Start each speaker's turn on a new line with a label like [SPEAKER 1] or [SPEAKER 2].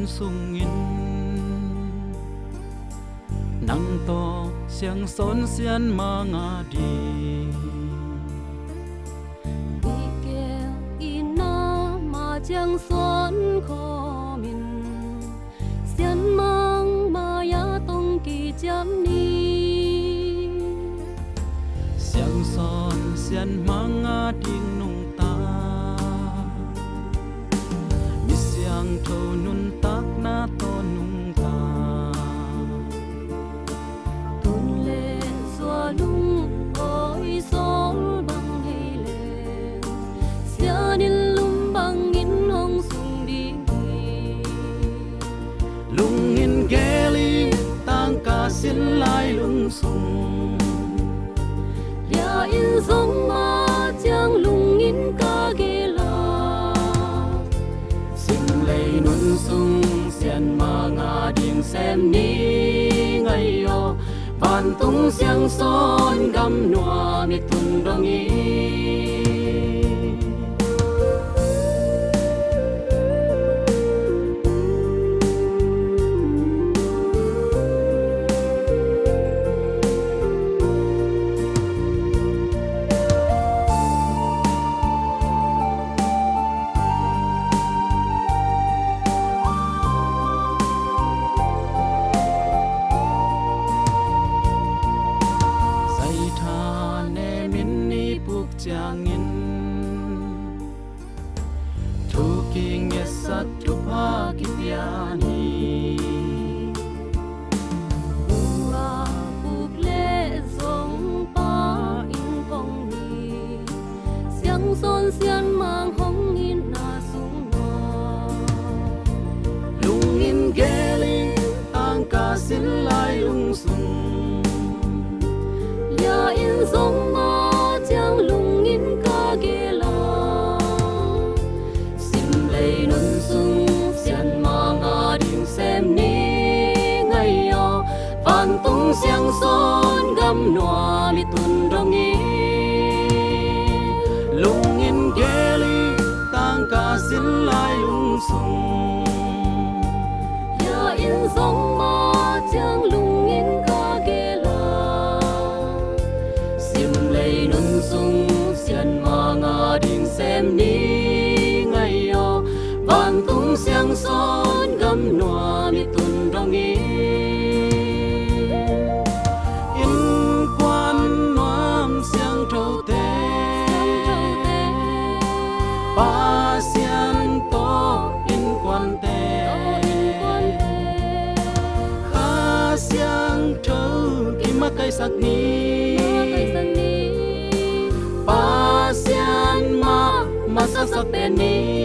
[SPEAKER 1] sung in nang to siang son sian manga di
[SPEAKER 2] kêu ina mà chẳng xuân khó min sian mang mà ya tông kỳ chấm ni
[SPEAKER 1] siang son sian manga ding nung ta mi siang thâu nun tak na to nung ta
[SPEAKER 2] tuôn lên xóa lung ôi sol băng hay lên sian in lung băng in hong sung đi
[SPEAKER 1] lung in geli tang ka sin lai lung sung
[SPEAKER 2] ya in giống ma chẳng lung in ca ghê la
[SPEAKER 1] sim lei nun sung sian ma nga ding xem ni ngay yo van tung siang son gam noa mi tun dong i chang in thu kinh nghe sát thu pa kipiani
[SPEAKER 2] ua buk lệ giống pa in công ni siang son sian mang hong in na sung hoa
[SPEAKER 1] lung in geling tang ka sin lai lung sung
[SPEAKER 2] ya in giống ma chẳng lung in ca ghê la
[SPEAKER 1] sim lei nun sung sian ma nga ding xem ni ngay yo van tung siang son gam noa mi tun dong i lung in geli tang ka sin lai lung sung
[SPEAKER 2] ya in giống ma chẳng lung in ca ghê la
[SPEAKER 1] sim lei nun sung sian ma nga ding xem ni ngay yo van tung siang son gam noa mi tun dong i in quan noam siang thâu te pa sian to in quan te kha siang thâu ki ma kai sak ni pa sian ma sa sa te ni